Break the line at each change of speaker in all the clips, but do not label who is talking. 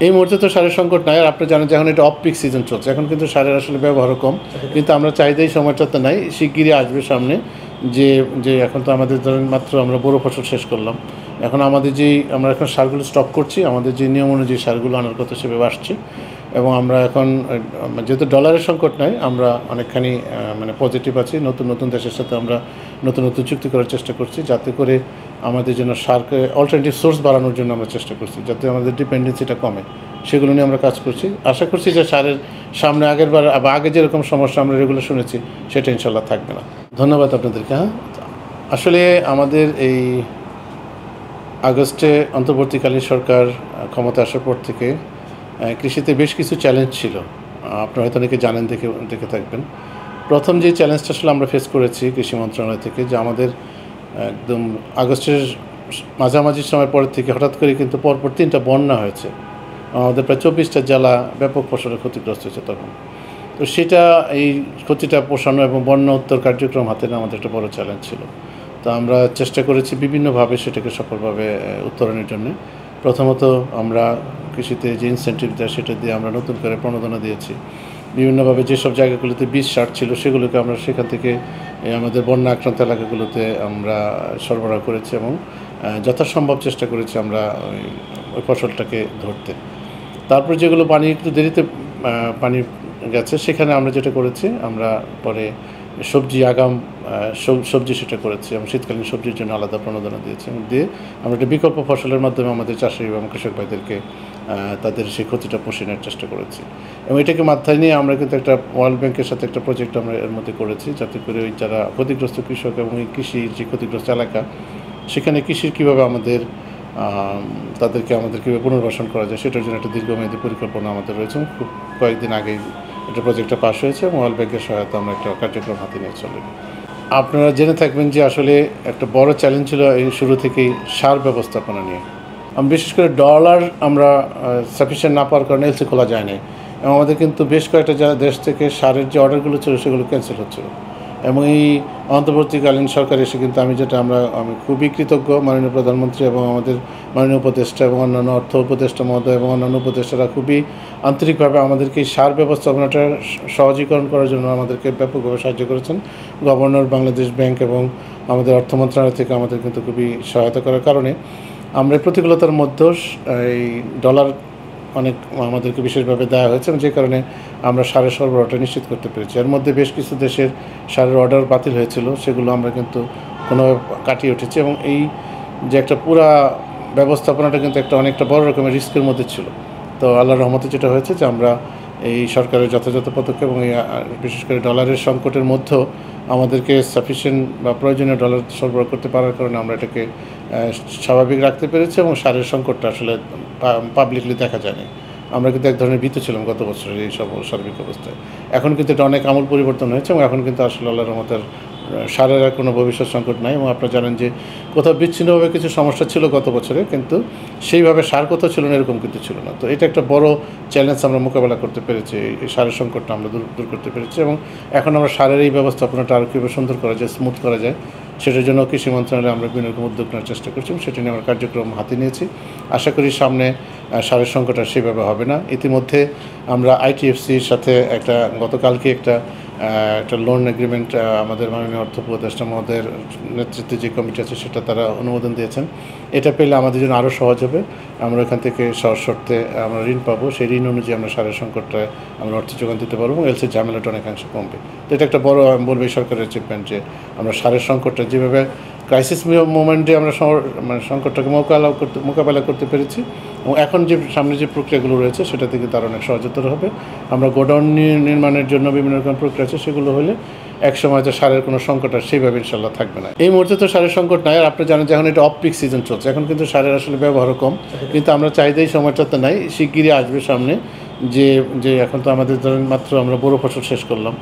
এই মুহূর্তে তো সারের সংকট নাই। আর আপনি জানেন যে এখন এটা অফ পিক সিজন চলছে, এখন কিন্তু সারের আসলে ব্যবহারও কম, কিন্তু আমরা চাহিদা এই সময়টাতে নাই, শিগগিরই আসবে সামনে। যে যে এখন তো আমাদের ধরেন মাত্র আমরা বড় ফসল শেষ করলাম, এখন আমাদের আমরা এখন সারগুলো স্টক করছি, আমাদের যে নিয়ম অনুযায়ী সারগুলো আনার কথা সেভাবে আসছে। এবং আমরা এখন যেহেতু ডলারের সংকট নাই, আমরা অনেকখানি মানে পজিটিভ আছি। নতুন নতুন দেশের সাথে আমরা নতুন নতুন চুক্তি করার চেষ্টা করছি, যাতে করে আমাদের জন্য সারকে অল্টারনেটিভ সোর্স বাড়ানোর জন্য আমরা চেষ্টা করছি, যাতে আমাদের ডিপেন্ডেন্সিটা কমে। সেগুলো নিয়ে আমরা কাজ করছি। আশা করছি যে সারের সামনে আগেরবার বা আগে যেরকম সমস্যা আমরা রেগুলার শুনেছি সেটা ইনশাল্লাহ থাকবে না। ধন্যবাদ আপনাদেরকে। হ্যাঁ, আসলে আমাদের এই আগস্টে অন্তর্বর্তীকালীন সরকার ক্ষমতা আসার পর থেকে কৃষিতে বেশ কিছু চ্যালেঞ্জ ছিল। আপনারা হয়তো অনেকে জানেন, দেখে থাকবেন। প্রথম যে চ্যালেঞ্জটা আসলে আমরা ফেস করেছি কৃষি মন্ত্রণালয় থেকে, যে আমাদের একদম আগস্টের মাঝামাঝি সময় পরের থেকে হঠাৎ করে কিন্তু পরপর 3টা বন্যা হয়েছে। আমাদের প্রায় 24টা জেলা ব্যাপক ফসলের ক্ষতিগ্রস্ত হয়েছে তখন। তো সেটা এই ক্ষতিটা পোষানো এবং বন্যা উত্তর কার্যক্রম হাতে নেওয়া আমাদের একটা বড় চ্যালেঞ্জ ছিল। তো আমরা চেষ্টা করেছি বিভিন্নভাবে সেটাকে সফলভাবে উত্তরণের জন্য। প্রথমত আমরা কৃষিতে যে ইনসেন্টিভ দেয় সেটা দিয়ে আমরা নতুন করে প্রণোদনা দিয়েছি। বিভিন্নভাবে যেসব জায়গাগুলোতে বীজ সার ছিল সেগুলোকে আমরা সেখান থেকে আমাদের বন্যা আক্রান্ত এলাকাগুলোতে আমরা সরবরাহ করেছি এবং যথাসম্ভব চেষ্টা করেছি আমরা ওই ফসলটাকে ধরতে। তারপর যেগুলো পানি একটু দেরিতে পানি গেছে সেখানে আমরা যেটা করেছি, আমরা পরে সবজি সবজি সেটা করেছি এবং শীতকালীন সবজির জন্য আলাদা প্রণোদনা দিয়েছি এবং দিয়ে আমরা একটা বিকল্প ফসলের মাধ্যমে আমাদের চাষি এবং কৃষক ভাইদেরকে তাদের সেই ক্ষতিটা পোষণের চেষ্টা করেছি। এবং এটাকে মাথায় নিয়ে আমরা কিন্তু একটা ওয়ার্ল্ড ব্যাংকের সাথে একটা প্রজেক্ট আমরা এর মধ্যে করেছি, যাতে করে ওই যারা ক্ষতিগ্রস্ত কৃষক এবং এই কৃষির যে ক্ষতিগ্রস্ত এলাকা সেখানে কৃষির কীভাবে তাদেরকে কীভাবে পুনর্বাসন করা যায় সেটার জন্য একটা দীর্ঘমেয়াদী পরিকল্পনা আমাদের রয়েছে। খুব কয়েকদিন আগেই এটা প্রজেক্টটা পাস হয়েছে এবং ওয়ার্ল্ড ব্যাংকের সহায়তা আমরা একটা কার্যক্রম হাতে নিয়ে চলি। আপনারা জেনে থাকবেন যে আসলে একটা বড় চ্যালেঞ্জ ছিল এই শুরু থেকেই সার ব্যবস্থাপনা নিয়ে। বিশেষ করে ডলার আমরা সাফিসিয়েন্ট না পাওয়ার কারণে এলসি খোলা যায় না এবং আমাদের কিন্তু বেশ কয়েকটা দেশ থেকে সারের যে অর্ডারগুলো ছিল সেগুলো ক্যান্সেল হচ্ছিল। এবং এই অন্তর্বর্তীকালীন সরকার এসে কিন্তু আমি খুবই কৃতজ্ঞ মাননীয় প্রধানমন্ত্রী এবং আমাদের মাননীয় উপদেষ্টা এবং অন্যান্য অর্থ উপদেষ্টা মহোদয় এবং অন্যান্য উপদেষ্টারা খুবই আন্তরিকভাবে আমাদেরকে এই সার ব্যবস্থাপনাটা সহজীকরণ করার জন্য আমাদেরকে ব্যাপকভাবে সাহায্য করেছেন। গভর্নর, বাংলাদেশ ব্যাংক এবং আমাদের অর্থ মন্ত্রণালয় থেকে আমাদের কিন্তু খুবই সহায়তা করার কারণে আমরা প্রতিকূলতার মধ্যেও এই ডলার অনেক আমাদেরকে বিশেষভাবে দেওয়া হয়েছে এবং যে কারণে আমরা সারের সরবরাহটা নিশ্চিত করতে পেরেছি। এর মধ্যে বেশ কিছু দেশের সারের অর্ডার বাতিল হয়েছিল, সেগুলো আমরা কিন্তু কোনোভাবে কাটিয়ে উঠেছি এবং এই যে একটা পুরা ব্যবস্থাপনাটা কিন্তু অনেকটা বড় রকমের রিস্কের মধ্যে ছিল। তো আল্লাহর রহমতে যেটা হয়েছে যে আমরা এই সরকারের যথাযথ পদক্ষেপ এবং বিশেষ করে ডলারের সংকটের মধ্যেও আমাদেরকে সাফিসিয়েন্ট বা প্রয়োজনীয় ডলার সরবরাহ করতে পারার কারণে আমরা এটাকে স্বাভাবিক রাখতে পেরেছি এবং সারের সংকটটা আসলে পাবলিকলি দেখা যায়নি। আমরা কিন্তু এক ধরনের ভীত ছিলাম গত বছরের এই সব সার্বিক অবস্থায়। এখন কিন্তু এটা অনেক আমূল পরিবর্তন হয়েছে এবং এখন কিন্তু আসলে আল্লাহর রহমতের সারের আর কোনো ভবিষ্যৎ সংকট নাই। এবং আপনারা জানেন যে কোথাও বিচ্ছিন্নভাবে কিছু সমস্যা ছিল গত বছরে, কিন্তু সেইভাবে সার কোথাও ছিল না এরকম কিন্তু ছিল না। তো এটা একটা বড় চ্যালেঞ্জ আমরা মোকাবেলা করতে পেরেছি, এই সারের সংকটটা আমরা দূর করতে পেরেছি এবং এখন আমরা সারের এই ব্যবস্থাপনাটা আরও কীভাবে সুন্দর করা যায়, স্মুথ করা যায়, সেটার জন্য কৃষি মন্ত্রণালয়ে আমরা বিভিন্ন রকম উদ্যোগ নেওয়ার চেষ্টা করছি এবং সেটা নিয়ে আমরা কার্যক্রম হাতে নিয়েছি। আশা করি সামনে সারের সংকট আর সেভাবে হবে না। ইতিমধ্যে আমরা ITFCর সাথে গতকালকে একটা লোন এগ্রিমেন্ট আমাদের মাননীয় অর্থ উপদেষ্টা মহোদয়ের নেতৃত্বে যে কমিটি আছে সেটা তারা অনুমোদন দিয়েছেন। এটা পেলে আমাদের জন্য আরও সহজ হবে। আমরা এখান থেকে সহজ শর্তে আমরা ঋণ পাবো, সেই ঋণ অনুযায়ী আমরা সারের সংকটটায় আমরা অর্থ যোগান দিতে পারবো এবং এলসির ঝামেলাটা অনেকাংশে কমবে। তো এটা একটা বড়, আমি বলবো, সরকারের অ্যাচিভমেন্ট যে আমরা সারের সংকটটা যেভাবে ক্রাইসিস মোমেন্টে আমরা সংকটটাকে মোকাবেলা করতে পেরেছি এবং এখন যে সামনে যে প্রক্রিয়াগুলো রয়েছে সেটাতে কিন্তু আরও অনেক সহজতর হবে। আমরা গোডাউন নির্মাণের জন্য বিভিন্ন রকম প্রক্রিয়া আছে, সেগুলো হলে এক সময় তো সারের কোনো সংকট আর সেইভাবে ইনশাল্লাহ থাকবে না। এই মুহূর্তে তো সারের সংকট নাই। আর আপনি জানেন যে এখন এটা অফ পিক সিজন চলছে, এখন কিন্তু সারের আসলে ব্যবহারও কম, কিন্তু আমরা চাহিদা এই সময়টাতে নাই, শিগগিরই আসবে সামনে। যে এখন তো আমাদের ধরেন মাত্র আমরা বড় ফসল শেষ করলাম,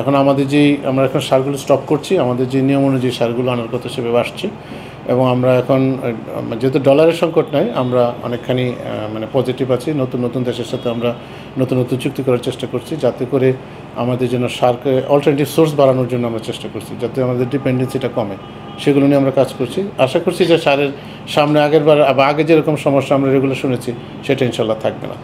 এখন আমরা এখন সারগুলো স্টক করছি, আমাদের যে নিয়ম অনুযায়ী সারগুলো আনার কথা সেভাবে আসছে এবং আমরা এখন যেহেতু ডলারের সংকট নাই, আমরা অনেকখানি মানে পজিটিভ আছি। নতুন নতুন দেশের সাথে আমরা নতুন নতুন চুক্তি করার চেষ্টা করছি, যাতে করে আমাদের জন্য সারকে অল্টারনেটিভ সোর্স বাড়ানোর জন্য আমরা চেষ্টা করছি, যাতে আমাদের ডিপেন্ডেন্সিটা কমে। সেগুলো নিয়ে আমরা কাজ করছি। আশা করছি যে সারের সামনে আগের বার বা আগে যেরকম সমস্যা আমরা রেগুলার শুনেছি সেটা ইনশাল্লাহ থাকবে না।